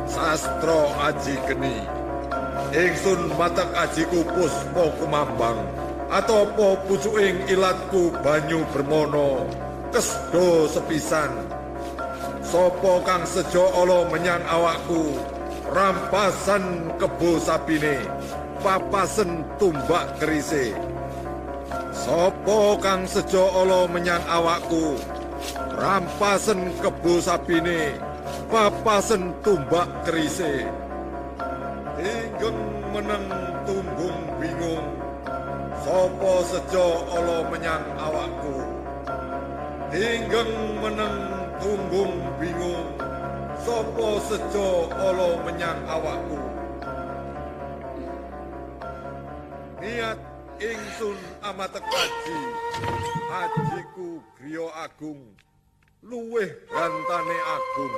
sastra aji geni. Ingsun matek ajiku Puspa Kumambang, atopo pucuking ilatku banyu bermono, kesdo sepisan. Sopo kang sejo olo menyang awakku, rampasan kebo sapine, papasen tumbak kerise. Sopo kang sejo olo menyang awakku, rampasen kebo sapine, papasen tumbak kerise. Tinggeng meneng tunggung bingung, sopo sejo olo menyang awakku. Tinggeng meneng tunggung bingung, sopo sejo olo menyang awakku. Niat ingsun amatek aji, ajiku griya agung, luweh gantane agung.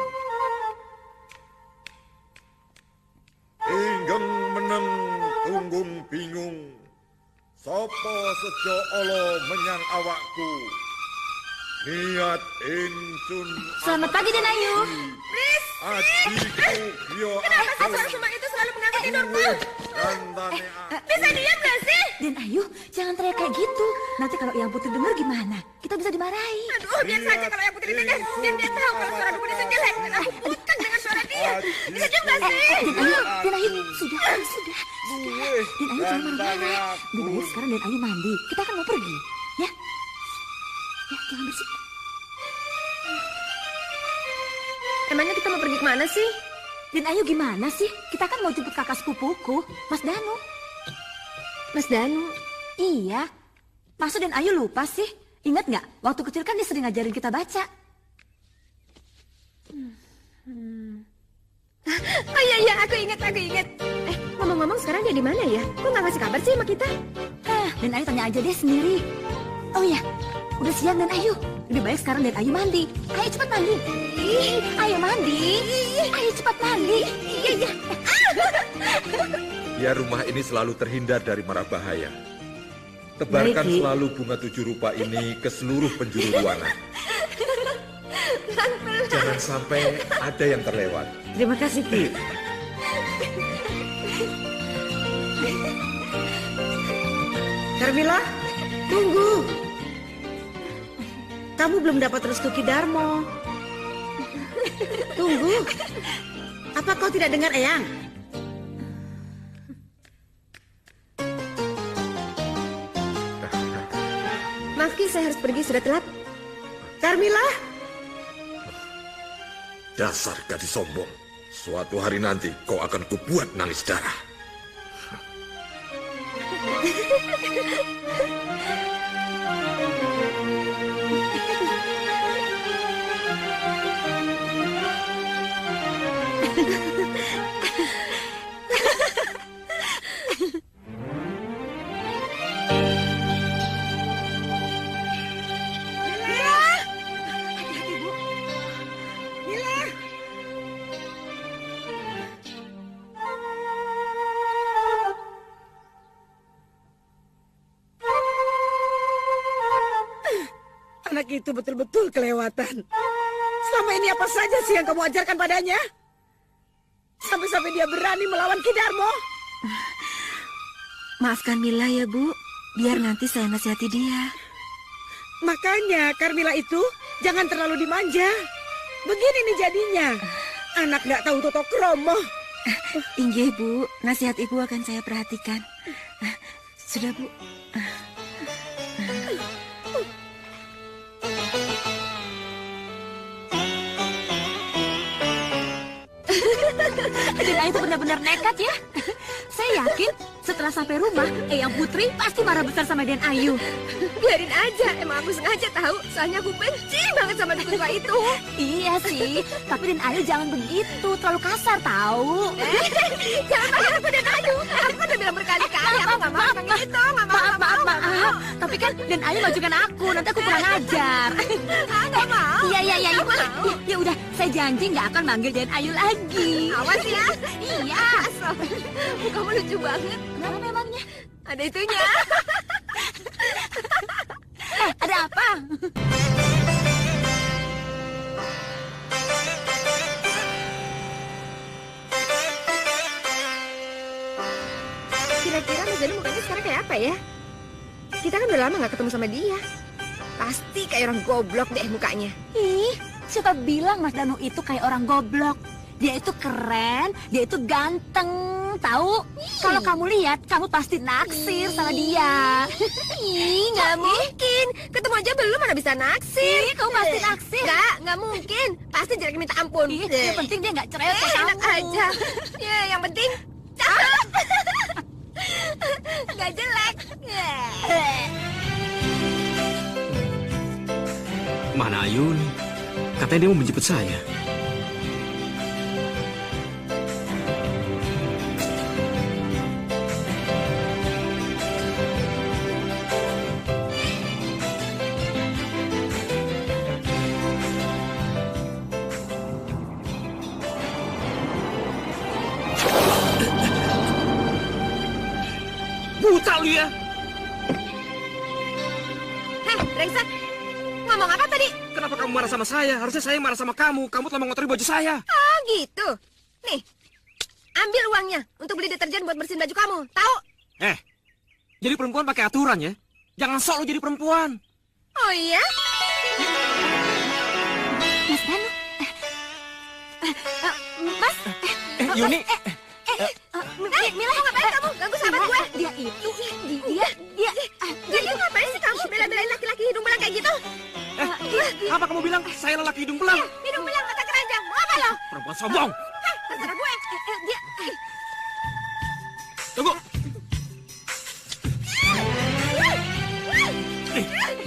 Tinggeng meneng tunggung bingung, sopo sejo olo menyang awakku. Niat ingsun. Selamat pagi, Den Ayu. Pris! Ajiku griya Kenapa agung. siswa semua itu selalu mengganggu tidurku? Gantane agung. Bisa diam gak sih? Den Ayu, jangan teriak kayak gitu. Nanti kalau yang Putri dengar gimana? Kita bisa dimarahi. Aduh, biar saja kalau yang Putri dengar. Dan dia tahu kalau suara dukun itu jelek. Dan aku bukan dengan suara dia. Bisa diam gak sih? Den Ayu, sudah. Den Ayu jangan marah-marah. Lebih baik sekarang Den Ayu mandi. Kita kan mau pergi, ya? Ya, jangan bersih. Emangnya kita mau pergi kemana sih? Den Ayu gimana sih? Kita kan mau jemput kakak sepupuku, Mas Danu. Mas Danu. Iya. Masa Den Ayu lupa sih? Ingat nggak? Waktu kecil kan dia sering ngajarin kita baca. Oh iya, aku ingat. Ngomong-ngomong sekarang dia di mana ya? Kok nggak ngasih kabar sih sama kita? Den Ayu tanya aja deh sendiri. Oh iya, udah siang Den Ayu. Lebih baik sekarang Den Ayu mandi. Ayo cepat mandi. Ayo mandi. Ayo cepat mandi. Iya. Ya, rumah ini selalu terhindar dari mara bahaya. Tebarkan selalu bunga 7 rupa ini ke seluruh penjuru ruangan. Jangan sampai ada yang terlewat. Terima kasih, Ki. Carmila, tunggu. Kamu belum dapat restu Ki Darmo. Tunggu. Apa kau tidak dengar Eyang? Maaf Ki, saya harus pergi, sudah telat. Carmila, Dasar gadis sombong. Suatu hari nanti kau akan kubuat nangis darah. anak itu betul-betul kelewatan. Selama ini apa saja sih yang kamu ajarkan padanya? Sampai-sampai dia berani melawan Ki Darmo. Maafkan Mila ya, Bu. Biar nanti saya nasihati dia. Makanya Carmila itu jangan terlalu dimanja. Begini nih jadinya. Anak nggak tahu toto kromo. Inggih, Bu. Nasihat Ibu akan saya perhatikan. Sudah, Bu. Den Ayu itu benar-benar nekat ya. Saya yakin setelah sampai rumah, Eyang Putri pasti marah besar sama Den Ayu. Biarin aja, emang aku sengaja tahu. Soalnya aku benci banget sama dukun tua itu. Iya sih, tapi Den Ayu jangan begitu, terlalu kasar tahu. Jangan panggil aku Den Ayu. Aku kan udah bilang berkali-kali, aku nggak mau panggil itu, nggak mau. Maaf. Tapi kan Den Ayu majukan aku, nanti aku kurang ajar. Nggak mau. Iya. Nggak mau. Ya udah, saya janji nggak akan manggil Den Ayu lagi. Awas ya. Iya. Kamu lucu banget. Kenapa memangnya? Ada itunya. Ada apa? Mas Danu mukanya sekarang kayak apa ya? Kita kan udah lama gak ketemu sama dia. Pasti kayak orang goblok deh mukanya. Ih, siapa bilang Mas Danu itu kayak orang goblok? Dia itu keren, dia itu ganteng, tahu? Kalau kamu lihat, kamu pasti naksir sama dia. Ih, nggak mungkin. Ketemu aja belum mana bisa naksir. Ih, kamu pasti naksir. Nggak mungkin. Pasti jelek minta ampun. Ih, yang penting dia nggak cerewet sama enak kamu. aja. Ya, yang penting cakep. Nggak jelek. Mana Ayu nih? Katanya dia mau menjemput saya. Buta lu ya! Heh, brengsek. Ngomong apa tadi? Kenapa kamu marah sama saya? Harusnya saya marah sama kamu. Kamu telah mengotori baju saya. Oh, gitu. Nih, ambil uangnya untuk beli deterjen buat bersihin baju kamu. Tahu? Jadi perempuan pakai aturan ya. Jangan sok lu jadi perempuan. Oh iya? Mas Danu. Mas. Yuni. Mila, mau ngapain kamu? Ganggu sahabat gue. Dia itu, Jadi ngapain sih kamu bela-belain laki-laki hidung belang kayak gitu? Apa kamu bilang saya lelaki hidung belang? Hidung belang mata keranjang. Mau apa lo? Perempuan sombong. Terserah gue. dia. Tunggu.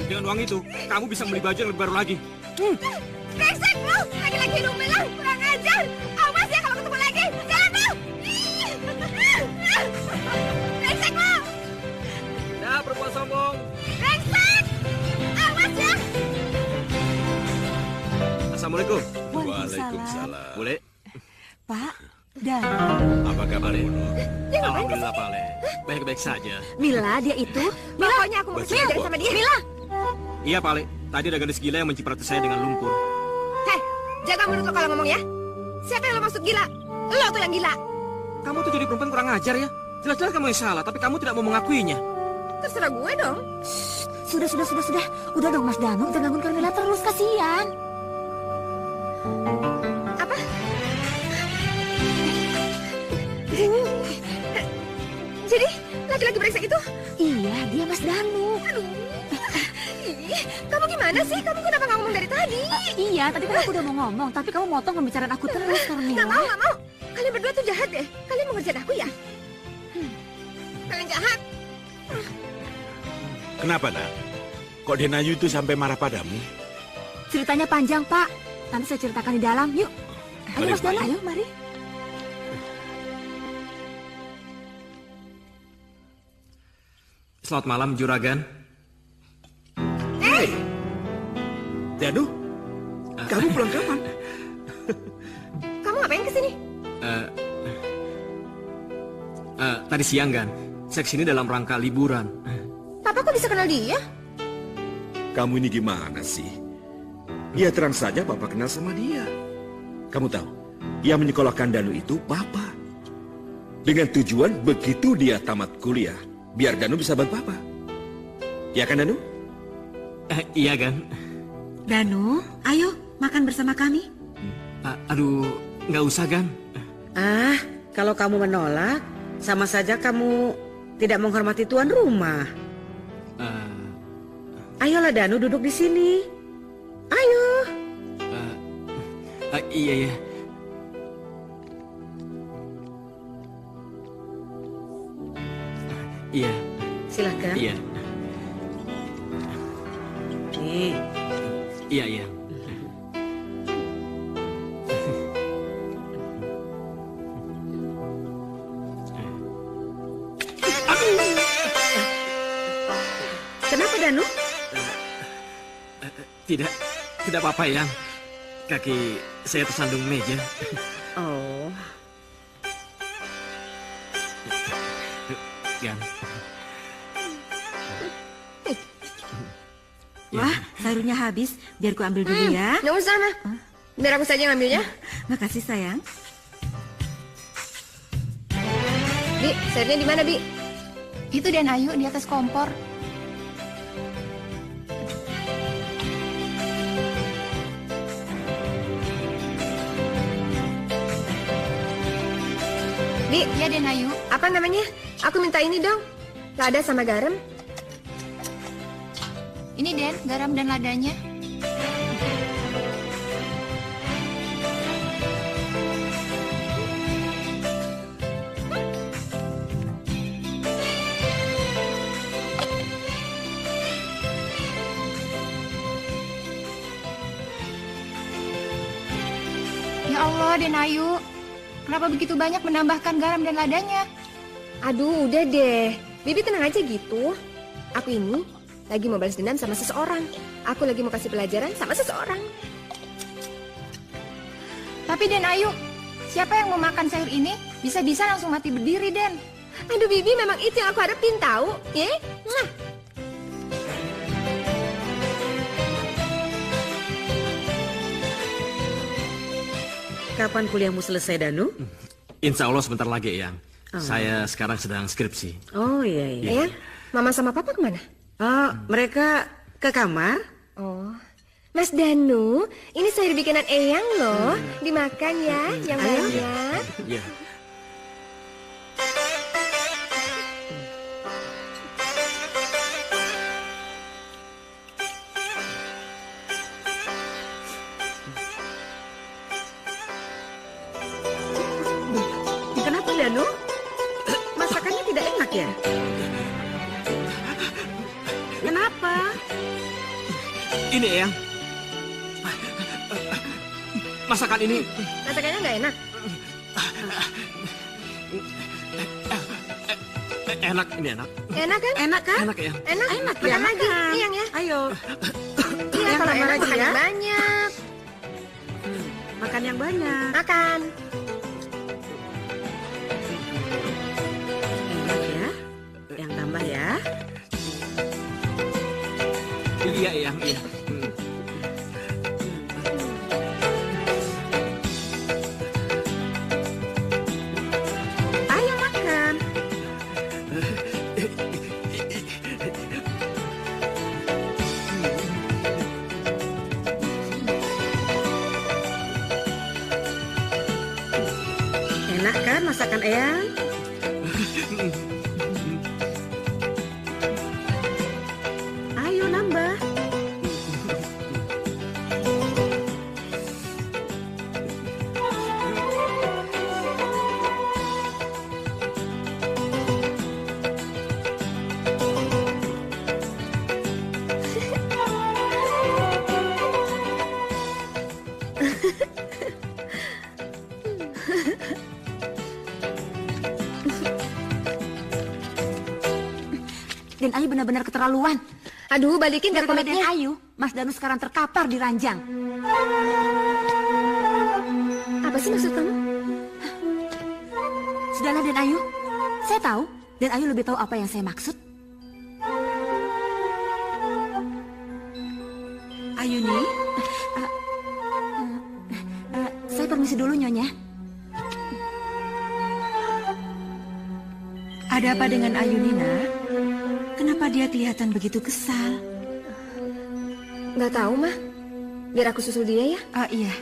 Dengan uang itu, kamu bisa beli baju yang lebih baru lagi. Brengsek lo. Laki-laki hidung belang. Kurang ajar. Awas ya kalau ketemu lagi. Jangan lo. Brengsek lo. Ya, perempuan sombong. Brengsek. Awas ya. Assalamualaikum. Waalaikumsalam. Boleh? Pak, dan Apa kabar ya? Dia ngapain Alhamdulillah, Pak Ale. Baik-baik saja. Mila, dia itu. Pokoknya aku mau belajar sama dia. Mila. Iya, Pak Ale. Tadi ada gadis gila yang menciprati saya dengan lumpur. Hei, jaga mulut lo kalau ngomong ya. Siapa yang lo maksud gila? Lo tuh yang gila. Kamu tuh jadi perempuan kurang ajar ya. Jelas-jelas kamu yang salah, tapi kamu tidak mau mengakuinya. Terserah gue dong. Sudah. Udah dong Mas Danu, jangan gangguin Mila terus, kasihan. Apa? Jadi laki-laki brengsek itu? Iya, dia Mas Danu. Aduh. Ih, kamu gimana sih? Kamu kenapa nggak ngomong dari tadi? Iya, tadi kan aku udah mau ngomong, tapi kamu motong pembicaraan aku terus, Carmila. Nggak mau. Kalian berdua tuh jahat deh. Kalian mau ngerjain aku ya? Kalian jahat. Kenapa, Nak? Kok Denayu itu sampai marah padamu? Ceritanya panjang, Pak. Nanti saya ceritakan di dalam. Yuk. Ayo Mari, Mas Danu, mari. ayo mari. Selamat malam, Juragan. Hei! Danu, kamu pulang kapan? Kamu ngapain kesini? Tadi siang, kan? Saya kesini dalam rangka liburan. Papa kok bisa kenal dia? Kamu ini gimana sih? Ya terang saja Bapak kenal sama dia. Kamu tahu, yang menyekolahkan Danu itu Bapak. Dengan tujuan begitu dia tamat kuliah, biar Danu bisa bantu Papa. Ya kan, Danu? Iya, kan? Danu, ayo makan bersama kami. Aduh, nggak usah, kan? Kalau kamu menolak, sama saja kamu tidak menghormati tuan rumah. Ayolah Danu, duduk di sini. Ayo. Iya. Iya. Silakan. Iya. Nih. Iya. Kenapa Danu? Tidak apa-apa, Yang. Kaki saya tersandung meja. Oh. Yang. Wah, sayurnya habis. Biar ku ambil dulu ya. Nggak usah, Ma. Biar aku saja ngambilnya. Makasih sayang. Bi, sayurnya di mana, Bi? Itu Den Ayu di atas kompor. Di, Ya Den Ayu. apa namanya? Aku minta ini dong. Lada sama garam. Ini Den, garam dan ladanya. Ya Allah, Den Ayu. Kenapa begitu banyak menambahkan garam dan ladanya? Aduh, udah deh. Bibi tenang aja gitu. Aku ini lagi mau balas dendam sama seseorang. Aku lagi mau kasih pelajaran sama seseorang. Tapi Den Ayu, siapa yang mau makan sayur ini bisa-bisa langsung mati berdiri, Den. Aduh, Bibi, memang itu yang aku harapin tahu, ya? Mwah. Kapan kuliahmu selesai, Danu? Insya Allah sebentar lagi, Eyang. Saya sekarang sedang skripsi. Oh iya. Ya, Mama sama Papa kemana? Oh, mereka ke kamar? Oh, Mas Danu, ini sayur bikinan Eyang loh. Dimakan ya, yang banyak. Iya. Kenapa, Danu? Masakannya tidak enak ya? Kenapa? Ini, Eyang. Masakan ini Masakannya nggak enak. enak, ini enak. Enak kan? Enak kan? Enak, Eyang. Enak? Enak Makan ya, lagi, makan. Eyang ya. Ayo, Iya, Yang kalau tambah enak lagi makan ya. yang banyak. makan yang banyak. Makan. Enak ya? Yang tambah ya. Iya, Eyang, iya. Ayo makan. Enak kan masakan Eyang? Ayo nambah. Den Ayu benar-benar keterlaluan. Aduh, balikin ke Gara-gara Den komiknya. Ayu, Mas Danu sekarang terkapar di ranjang. Apa sih maksud kamu? Sudahlah Den Ayu, saya tahu. Den Ayu lebih tahu apa yang saya maksud. Ayuni, Saya permisi dulu, Nyonya. ada apa dengan Ayuni, nak? Kenapa dia kelihatan begitu kesal? Nggak tahu, Mah. Biar aku susul dia ya. Ah, iya.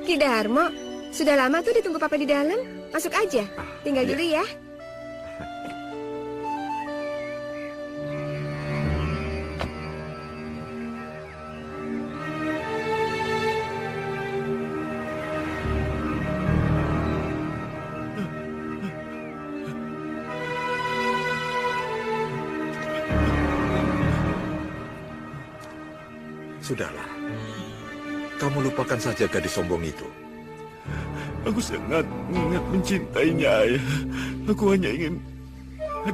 Ki Darmo, sudah lama tuh ditunggu Papa di dalam. Masuk aja. Tinggal dulu ya. Sudahlah. Kamu lupakan saja gadis sombong itu. Aku sangat mencintainya, Ayah. Aku hanya ingin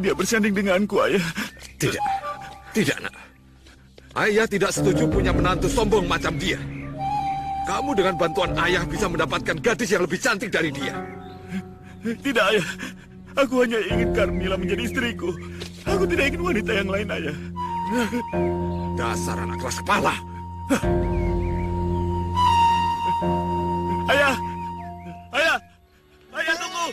dia bersanding denganku, Ayah. Tidak. Tidak, nak. Ayah tidak setuju punya menantu sombong macam dia. Kamu dengan bantuan ayah bisa mendapatkan gadis yang lebih cantik dari dia. Tidak, Ayah. Aku hanya ingin Carmila menjadi istriku. Aku tidak ingin wanita yang lain, Ayah. Dasar anak keras kepala. Ayah! Ayah! Ayah, tunggu!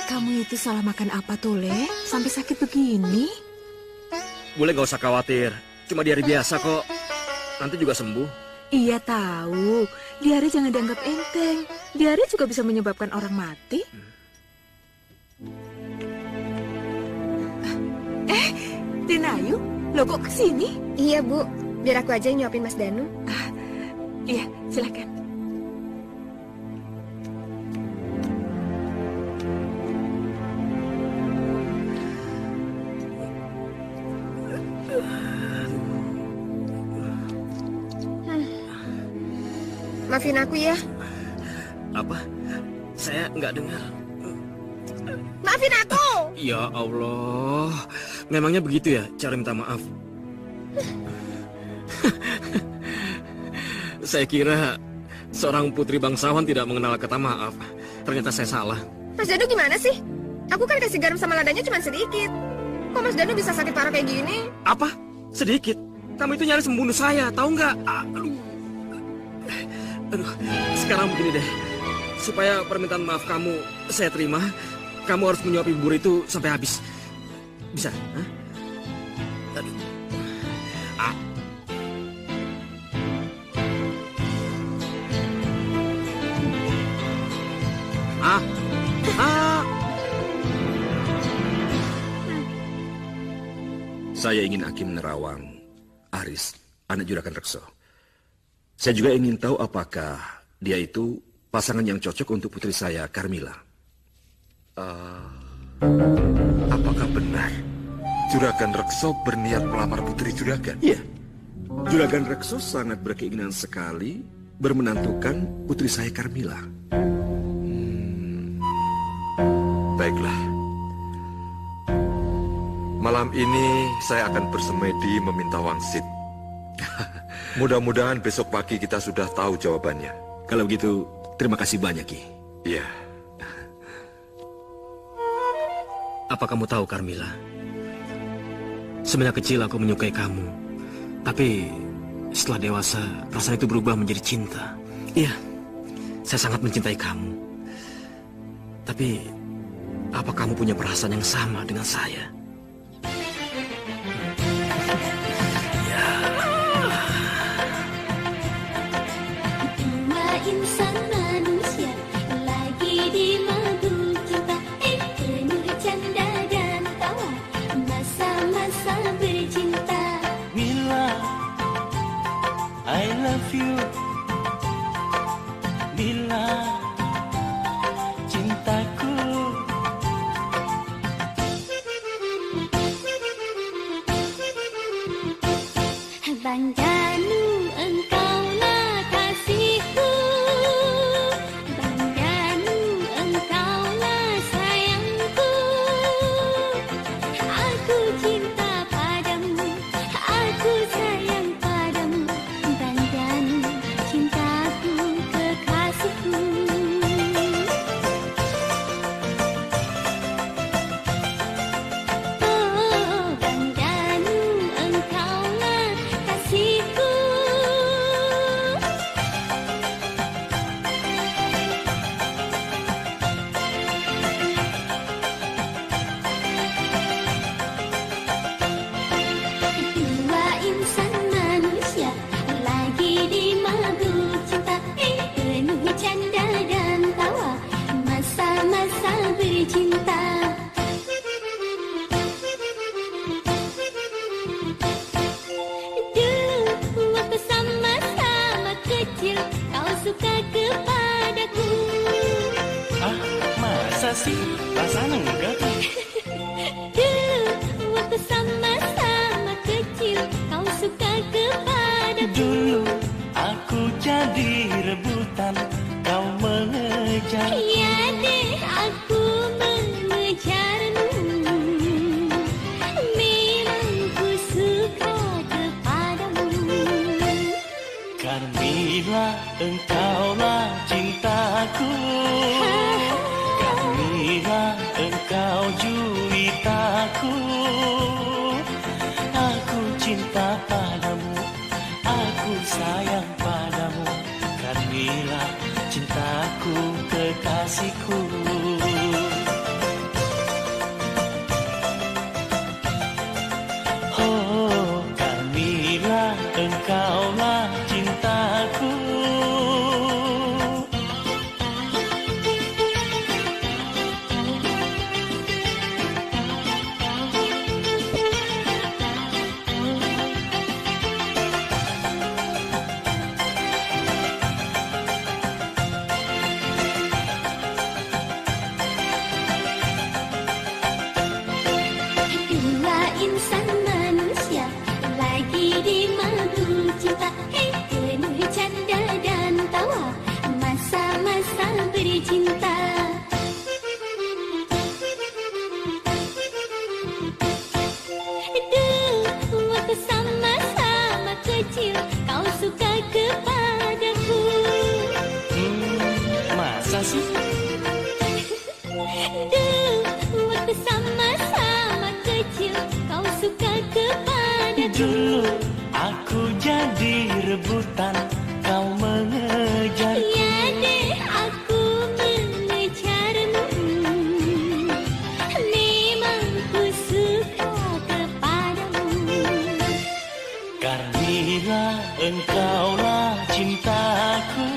Kamu itu salah makan apa, Tole? Sampai sakit begini? Boleh gak usah khawatir. Cuma diare biasa kok. Nanti juga sembuh. Iya tahu. Diare jangan dianggap enteng. Diare juga bisa menyebabkan orang mati. Dinayu, lo kok kesini? Iya, Bu. Biar aku aja yang nyuapin Mas Danu. Iya, silakan. Maafin aku ya. Apa? Saya nggak dengar. Maafin aku! Ya Allah. Memangnya begitu ya cara minta maaf? Saya kira seorang putri bangsawan tidak mengenal kata maaf. Ternyata saya salah. Mas Danu gimana sih? Aku kan kasih garam sama ladanya cuma sedikit. Kok Mas Danu bisa sakit parah kayak gini? Apa? Sedikit? Kamu itu nyaris membunuh saya, tahu nggak? Aduh, sekarang begini deh. Supaya permintaan maaf kamu saya terima, kamu harus menyuapi bubur itu sampai habis. Bisa? Hah? Aduh. Saya ingin Hakim Nerawang, Aris, anak Juragan Rekso. Saya juga ingin tahu apakah dia itu pasangan yang cocok untuk putri saya, Carmila. Apakah benar Juragan Rekso berniat melamar putri Juragan? Iya. Juragan Rekso sangat berkeinginan sekali bermenantukan putri saya, Carmila. Baiklah. Malam ini saya akan bersemedi meminta wangsit. Mudah-mudahan besok pagi kita sudah tahu jawabannya. Kalau begitu, terima kasih banyak, Ki. Iya. Apa kamu tahu, Carmila? Semenjak kecil aku menyukai kamu. Tapi setelah dewasa, perasaan itu berubah menjadi cinta. Iya, saya sangat mencintai kamu. Tapi, apa kamu punya perasaan yang sama dengan saya? Insan manusia lagi di madu cinta, penuh canda dan tawa, masa-masa bercinta. Mila, I love you. Mila, cintaku. Bang Danu, engkaulah kasihku. Bang Danu, engkaulah sayangku. Aku cinta padamu, aku sayang padamu. Bang Danu, cintaku, kekasihku. Oh, Bang Danu, engkaulah kasihku. Dua insan manusia lagi di madu cinta, penuh canda dan tawa, masa-masa bercinta. Dulu waktu sama-sama kecil, kau suka kepadaku. Ah, masa sih? Perasaan enggak tuh. Dulu waktu sama-sama kecil, kau suka kepadaku. Dulu aku jadi rebutan, kau mengejar. Iya deh, aku mengejarmu. Memang ku suka kepadamu. Carmila, engkaulah cintaku. Carmila, engkau kau juwitaku. Aku cinta padamu, aku sayang padamu, Carmila, cintaku, kekasihku. Oh, Carmila, engkaulah cintaku. Dua insan manusia lagi di madu cinta, penuh canda dan tawa, masa-masa bercinta. Dulu waktu sama-sama kecil, kau suka kepadaku. Masa sih? Dulu waktu sama-sama kecil, kau suka kepadaku. Dulu aku jadi rebutan, kau mengejar. Ya deh, aku mengejarmu. Memang ku suka kepadamu. Carmila, engkaulah cintaku.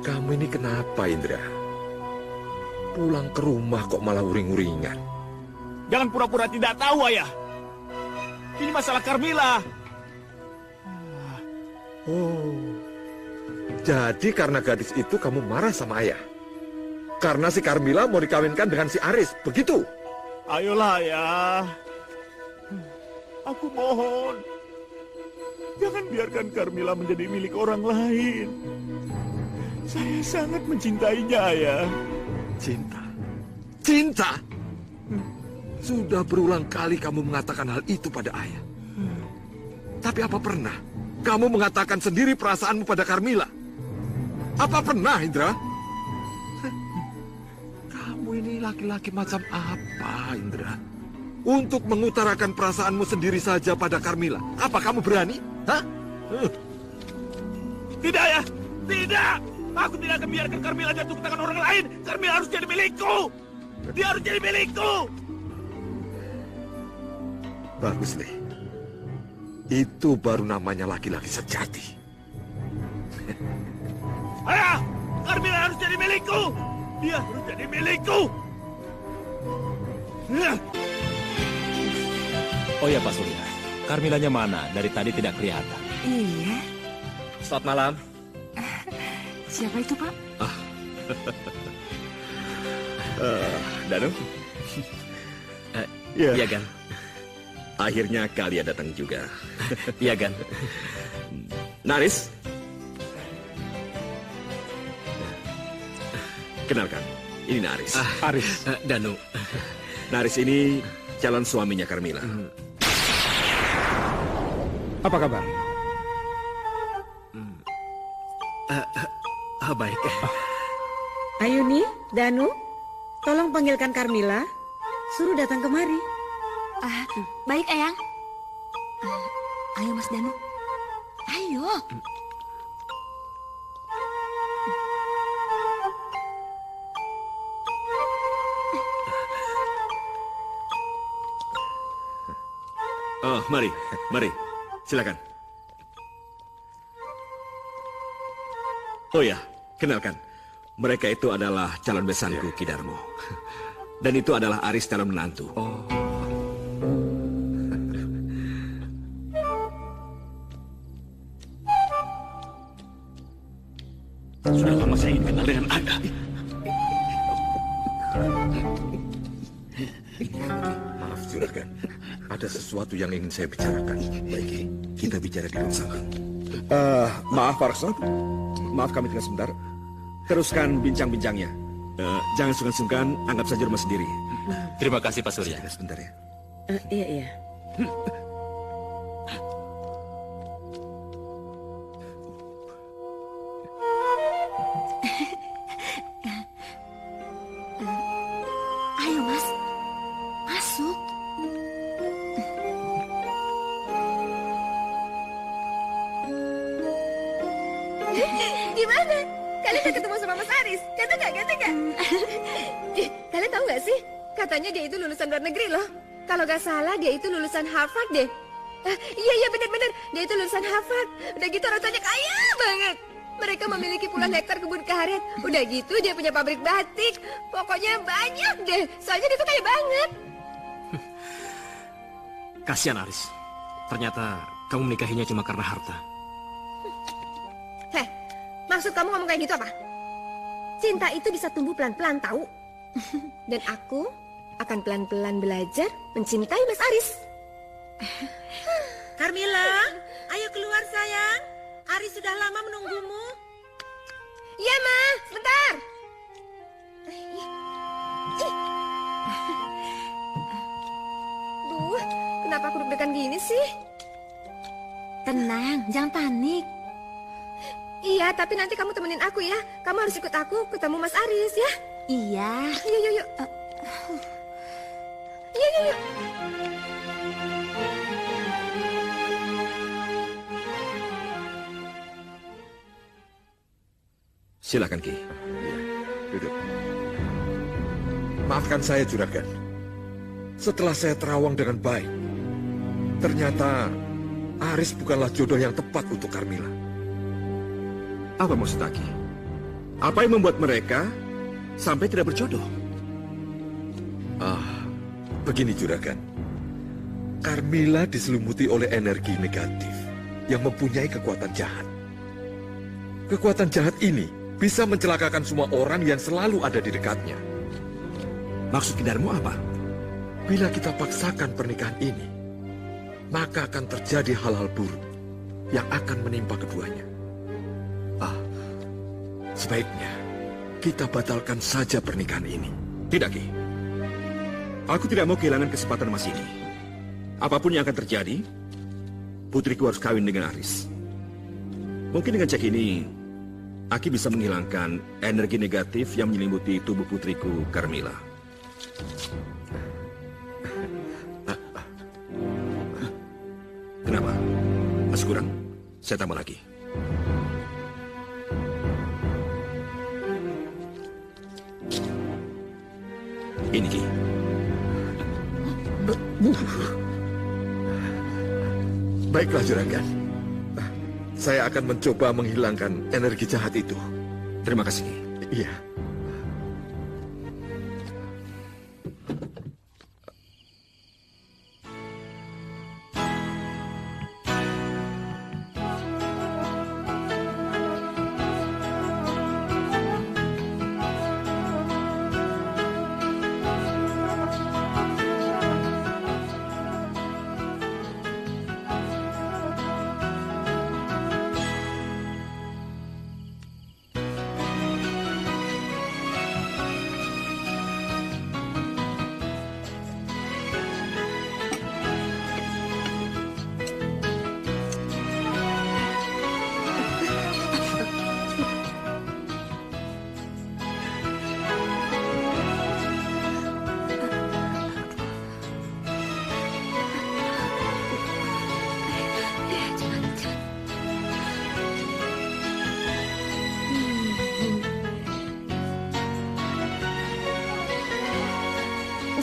Kamu ini kenapa, Indra? Pulang ke rumah kok malah uring-uringan? Jangan pura-pura tidak tahu, Ayah. Ini masalah Carmila. Oh, jadi karena gadis itu kamu marah sama ayah? Karena si Carmila mau dikawinkan dengan si Aris, begitu? Ayolah, Ayah. Aku mohon. Jangan biarkan Carmila menjadi milik orang lain. Saya sangat mencintainya, Ayah. Cinta? Cinta? Sudah berulang kali kamu mengatakan hal itu pada ayah. Tapi apa pernah kamu mengatakan sendiri perasaanmu pada Carmila? Apa pernah, Indra? Kamu ini laki-laki macam apa, Indra? Untuk mengutarakan perasaanmu sendiri saja pada Carmila. Apa kamu berani? Hah? Tidak, Ayah. Tidak. Aku tidak akan biarkan Carmila jatuh ke tangan orang lain. Carmila harus jadi milikku. Dia harus jadi milikku. Bagus, nih. Itu baru namanya laki-laki sejati. Ayah, Carmila harus jadi milikku. Dia harus jadi milikku. Oh ya, Pak Surya. Carmilanya mana? Dari tadi tidak kelihatan. Iya. Selamat malam. Siapa itu, Pak? Danu? Iya, Gan. Akhirnya kalian datang juga. Iya, Gan. Naris? Kenalkan, ini Naris. Aris. Danu. Naris ini calon suaminya Carmila. Apa kabar? Baik. Ayuni, Danu, tolong panggilkan Carmila. Suruh datang kemari. Baik, Eyang. Ayo, Mas Danu. Ayo. Oh, mari, mari. Silakan. Oh ya, kenalkan. Mereka itu adalah calon besanku, Ki Darmo. Dan itu adalah Aris calon menantu. Oh. Sudah lama saya ingin kenal dengan Anda. Maaf, Juragan. Ada sesuatu yang ingin saya bicarakan. Baik, kita bicara di ruang samping. Maaf, Pak Rekso. Maaf, kami tinggal sebentar. Teruskan bincang-bincangnya. Jangan sungkan-sungkan, anggap saja rumah sendiri. Terima kasih, Pak Surya. Sebentar ya. Iya, iya. Gimana? Kalian udah ketemu sama Mas Aris? Ganteng gak? Kalian tahu gak sih? Katanya dia itu lulusan luar negeri loh. Kalau gak salah dia itu lulusan Harvard deh. Iya benar-benar. Dia itu lulusan Harvard. Udah gitu orang tuanya kaya banget. Mereka memiliki puluhan hektar kebun karet. Udah gitu dia punya pabrik batik. Pokoknya banyak deh. Soalnya dia tuh kaya banget. Kasihan Aris. Ternyata kamu menikahinya cuma karena harta. Heh, maksud kamu ngomong kayak gitu apa? Cinta itu bisa tumbuh pelan-pelan tahu. Dan aku akan pelan-pelan belajar mencintai Mas Aris. Carmila, ayo keluar sayang. Aris sudah lama menunggumu. Iya, Ma. Sebentar. Duh, kenapa aku deg-degan gini sih? Tenang, jangan panik. Iya, tapi nanti kamu temenin aku ya. Kamu harus ikut aku ketemu Mas Aris ya. Iya. Yuk. Yuk. Silakan Ki. Duduk. Maafkan saya, Juragan. Setelah saya terawang dengan baik, ternyata Aris bukanlah jodoh yang tepat untuk Carmila. Apa maksud Aki? Apa yang membuat mereka sampai tidak berjodoh? Begini Juragan. Carmila diselumuti oleh energi negatif yang mempunyai kekuatan jahat. Kekuatan jahat ini bisa mencelakakan semua orang yang selalu ada di dekatnya. Maksud Kidarmu apa? Bila kita paksakan pernikahan ini, maka akan terjadi hal-hal buruk yang akan menimpa keduanya. Sebaiknya kita batalkan saja pernikahan ini. Tidak, Ki. Aku tidak mau kehilangan kesempatan emas ini. Apapun yang akan terjadi, putriku harus kawin dengan Aris. Mungkin dengan cek ini, Aki bisa menghilangkan energi negatif yang menyelimuti tubuh putriku, Carmila. Kenapa? Masih kurang? Saya tambah lagi. Ini, Ki. Baiklah, Juragan. Saya akan mencoba menghilangkan energi jahat itu. Terima kasih, Ki. Iya.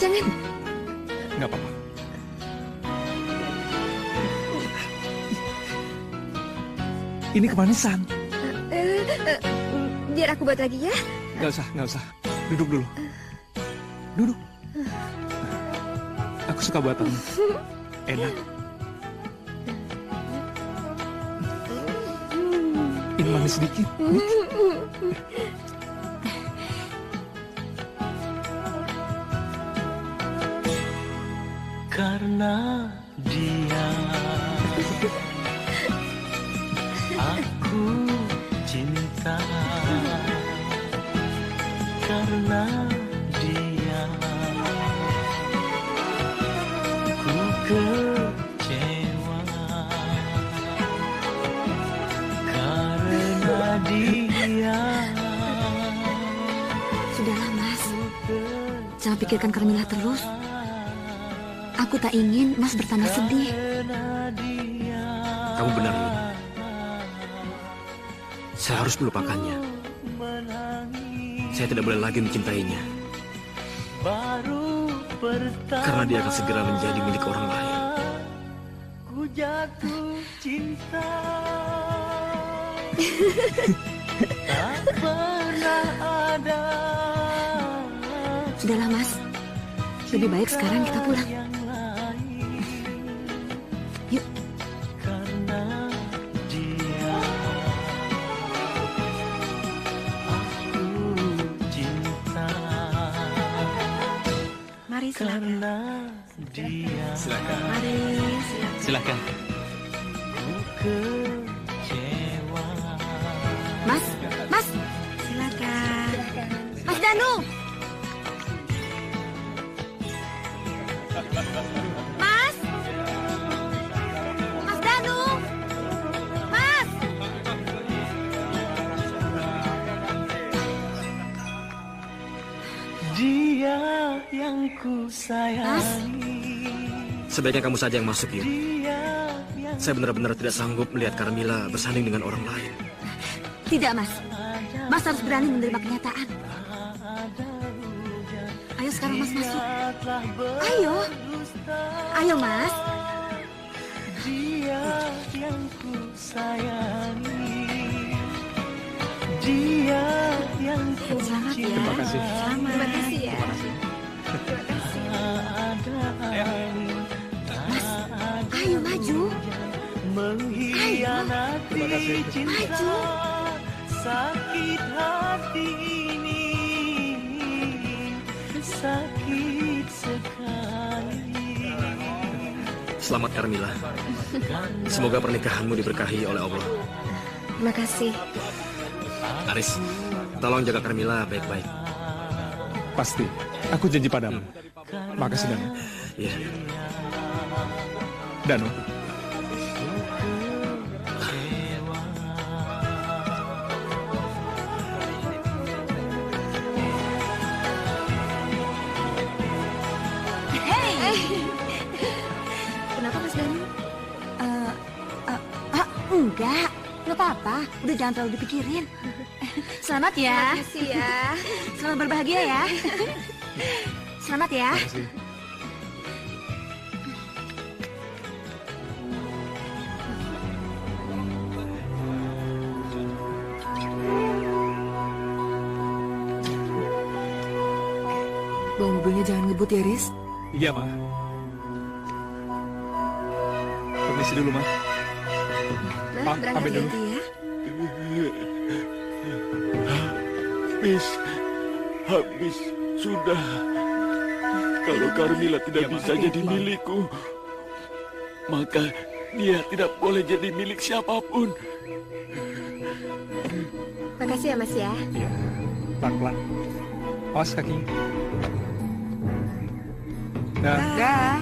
Jangan. Nggak apa-apa. Ini kemanisan. Biar aku buat lagi ya. Nggak usah. Duduk dulu. Duduk. Aku suka buatanmu. Enak. Ini manis sedikit. Karena dia aku cinta, karena dia ku kecewa, karena dia. Sudahlah, Mas. Jangan pikirkan Carmila terus. Aku tak ingin Mas bertambah sedih. Kamu benar, Luna. Saya harus melupakannya. Saya tidak boleh lagi mencintainya. Karena dia akan segera menjadi milik orang lain. Ku jatuh cinta. Tak pernah ada. Sudahlah, Mas. Lebih baik sekarang kita pulang. Yuk. Karena dia aku cinta. Mari silakan. Karena dia. Silakan. Mari Silakan. Ku kecewa. Mas, Mas, silakan. Mas Danu. Mas. Mas Danu. Mas. Dia yang ku sayangi. Sebaiknya kamu saja yang masuk, Yu. Dia yang Saya benar-benar tidak sanggup melihat Carmilla bersanding dengan orang lain. Tidak, Mas. Mas harus berani menerima kenyataan. Ayo sekarang Mas masuk. Ayo. Ayo, Mas. Dia yang ku sayangi. Dia yang ku Selamat ya. Terima kasih. Selamat. Terima kasih ya. Mas, ayo maju. mengkhianati cinta. Maju. Sakit hati ini, sakit sekali. Selamat, Carmilla. Semoga pernikahanmu diberkahi oleh Allah. Terima kasih. Aris, tolong jaga Carmilla baik-baik. Pasti. Aku janji padamu. Makasih, Danu. Iya. Danu. Kenapa Mas Danu? Enggak. Nggak apa-apa. Udah jangan terlalu dipikirin. Selamat ya. Terima kasih ya. Selamat berbahagia ya. Selamat ya. Bawa mobilnya jangan ngebut ya, Riz. Iya, Ma. Permisi dulu, Ma. Nah, berangkat ambil dulu. hati ya. Habis, sudah. Kalau Carmilla tidak bisa jadi milikku, maka dia tidak boleh jadi milik siapapun. Makasih ya Mas ya. Iya. Pelan-pelan. Awas kaki. Dah. Dah.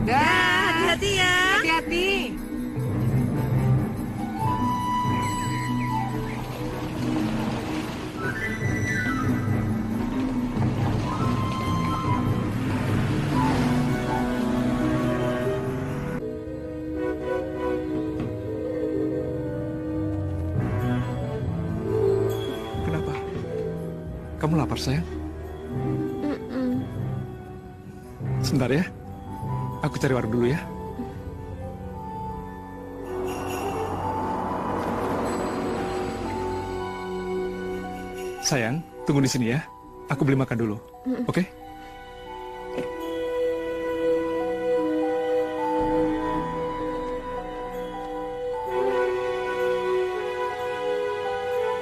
Dah, hati-hati ya. Hati-hati. Kenapa? Kamu lapar, sayang? Sebentar ya. Aku cari warung dulu ya. Sayang, tunggu di sini ya. Aku beli makan dulu. Oke?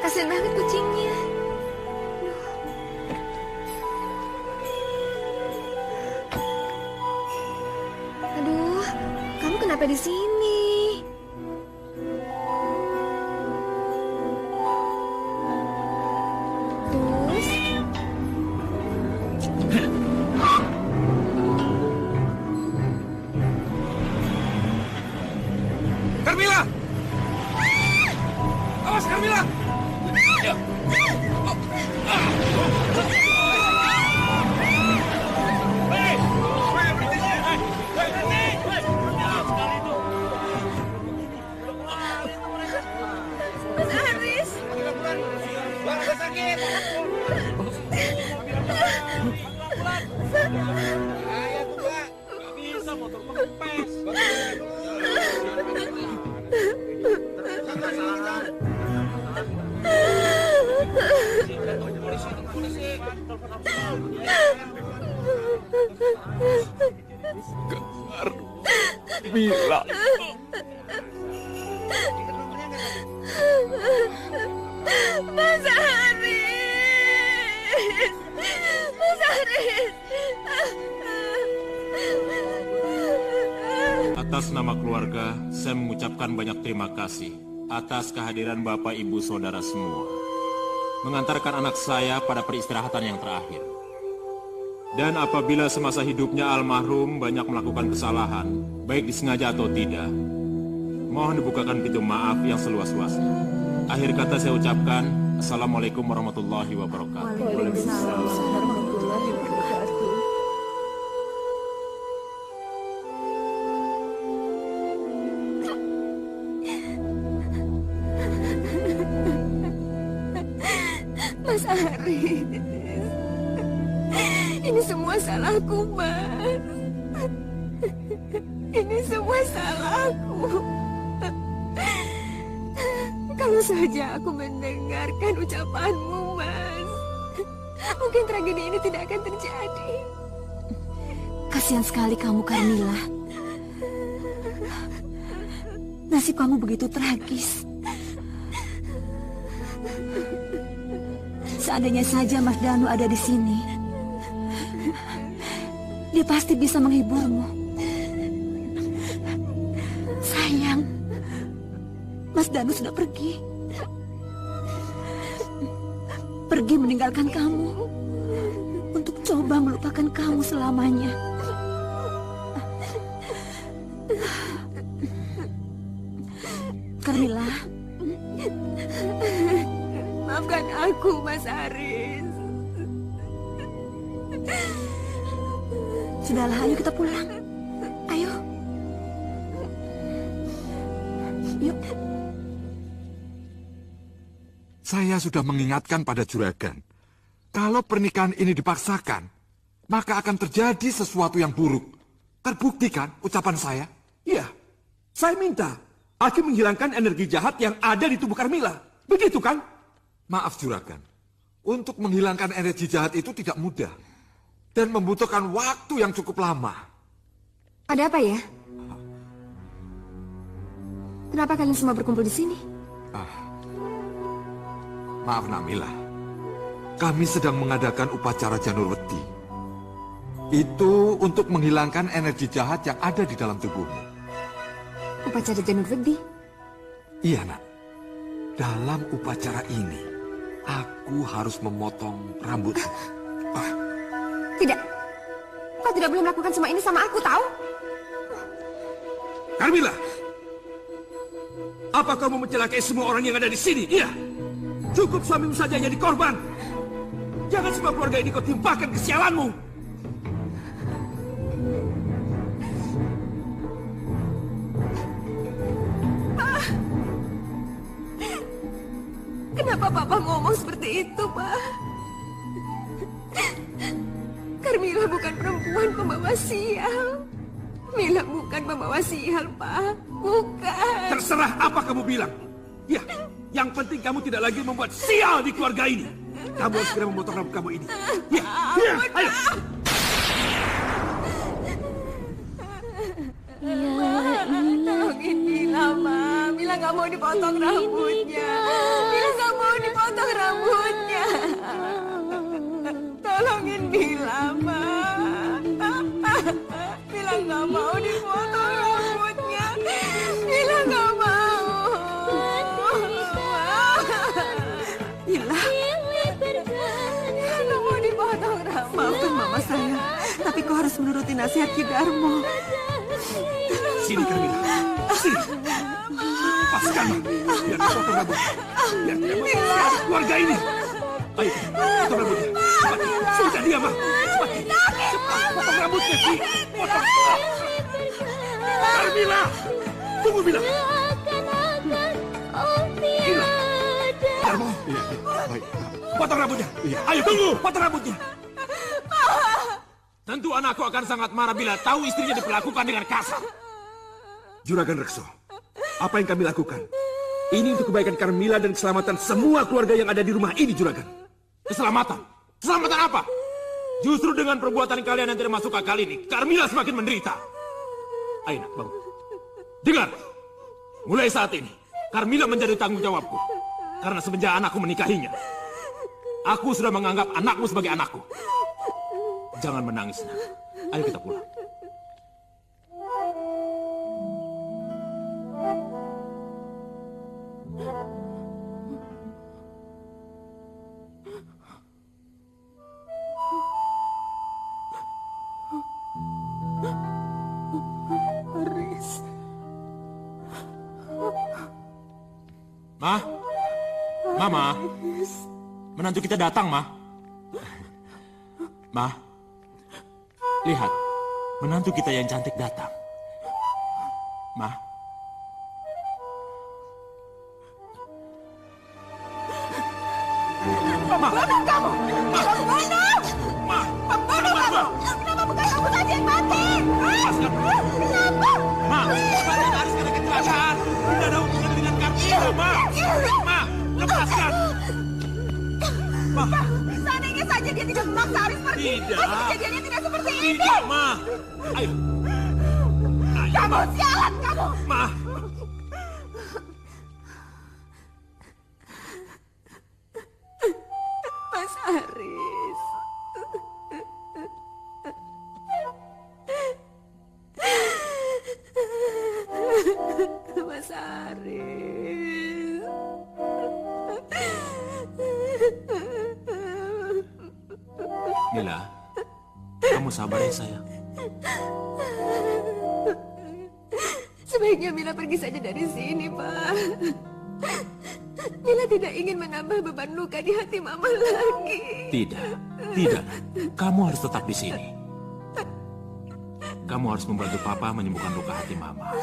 Kasian banget kucingnya. Aduh, kamu kenapa di sini? Terus? Carmilla! Awas, Carmilla! Mila. Mas Haris. Mas Haris. Atas nama keluarga, saya mengucapkan banyak terima kasih atas kehadiran Bapak, Ibu, Saudara semua. Mengantarkan anak saya pada peristirahatan yang terakhir. Dan apabila semasa hidupnya almarhum banyak melakukan kesalahan, baik disengaja atau tidak, mohon dibukakan pintu maaf yang seluas-luasnya. Akhir kata saya ucapkan, Assalamualaikum warahmatullahi wabarakatuh. Waalaikumsalam warahmatullahi wabarakatuh. Mas Haris, ini semua salahku, Mas. Ini semua salahku. Kalau saja aku mendengarkan ucapanmu, Mas, mungkin tragedi ini tidak akan terjadi. Kasihan sekali kamu, Carmila. Nasib kamu begitu tragis. Seandainya saja Mas Danu ada di sini, dia pasti bisa menghiburmu. Sayang, Mas Danu sudah pergi. Pergi meninggalkan kamu untuk coba melupakan kamu selamanya. Carmila, maafkan aku, Mas Haris. Sudahlah, ayo kita pulang. Ayo. Yuk. Saya sudah mengingatkan pada juragan. Kalau pernikahan ini dipaksakan, maka akan terjadi sesuatu yang buruk. Terbukti kan ucapan saya? Iya, saya minta Hakim menghilangkan energi jahat yang ada di tubuh Carmila. Begitu kan? Maaf juragan, untuk menghilangkan energi jahat itu tidak mudah. Dan membutuhkan waktu yang cukup lama. Ada apa ya? Kenapa kalian semua berkumpul di sini? Maaf Namila, kami sedang mengadakan upacara Janurweti. Itu untuk menghilangkan energi jahat yang ada di dalam tubuhmu. Upacara Janurweti? Iya nak, dalam upacara ini, aku harus memotong rambutmu. Tidak. Kau tidak boleh melakukan semua ini sama aku, tahu? Carmila, apa kamu mencelakai semua orang yang ada di sini? Iya. Cukup suamimu saja yang jadi korban. Jangan semua keluarga ini kau timpakan kesialanmu. Kenapa Papa ngomong seperti itu, Pak? Carmila bukan perempuan pembawa sial. Mila bukan pembawa sial, Pak. Bukan. Terserah apa kamu bilang. Ya, yang penting kamu tidak lagi membuat sial di keluarga ini. Kamu harus segera memotong rambut kamu ini. Ya, ya, ayo. Tolongin Mila, Ma. Mila nggak mau dipotong rambutnya. Mila nggak mau dipotong rambutnya. Tolongin Mila, Ma. Mila nggak mau dipotong rambutnya. Mila nggak mau. Mila. Mila nggak mau dipotong rambut. Maafkan mama saya, tapi kau harus menuruti nasihat Ki Darmo. Sini Carmila. Sini. Lepaskan. Biar aku potong rambut. Biar tidak membuat keluarga ini. Ayo, potong rambutnya. Cepat. Sudah diam, Ma. Cepat. Cepat. Potong rambutnya, Ki. Potong. Carmila. Tunggu, Mila. Mila. Darmo. Baik. Potong rambutnya. Ayo, tunggu. Potong rambutnya. Tentu anakku akan sangat marah bila tahu istrinya diperlakukan dengan kasar. Juragan Rekso, apa yang kami lakukan? Ini untuk kebaikan Carmila dan keselamatan semua keluarga yang ada di rumah ini, Juragan. Keselamatan? Keselamatan apa? Justru dengan perbuatan kalian yang tidak masuk akal ini, Carmila semakin menderita. Ayo nak, bangun. Dengar, mulai saat ini, Carmila menjadi tanggung jawabku. Karena semenjak anakku menikahinya, aku sudah menganggap anakmu sebagai anakku. Jangan menangis, nak. Ayo kita pulang. Ma, Mama, menantu kita datang, Ma. Ma, lihat, menantu kita yang cantik datang. Ma. Pembunuh kamu! Pembunuh! Pembunuh kamu! Kenapa bukan kamu saja yang mati? Kenapa? Ma, bapak Haris kena kecelakaan. Tidak ada hubungan dengan Carmila, Ma. Ma, lepaskan. Ma. Seandainya saja dia tidak memaksa Haris pergi, Tidak. pasti kejadiannya tidak seperti ini. Tidak, Ma. Ayo. Ayo, Kamu Ma. sialan, kamu! Ma. Mas Haris. Mas Haris. Mila, kamu sabar ya sayang. Sebaiknya Mila pergi saja dari sini, Pak. Mila tidak ingin menambah beban luka di hati Mama lagi. Tidak, tidak. Kamu harus tetap di sini. Kamu harus membantu Papa menyembuhkan luka hati Mama.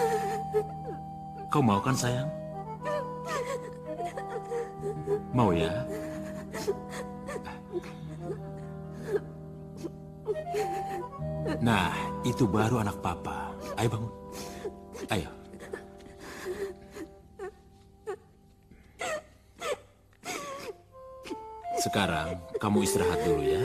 Kau mau kan, sayang? Mau ya? Nah, itu baru anak Papa. Ayo bangun. Ayo. Sekarang kamu istirahat dulu ya.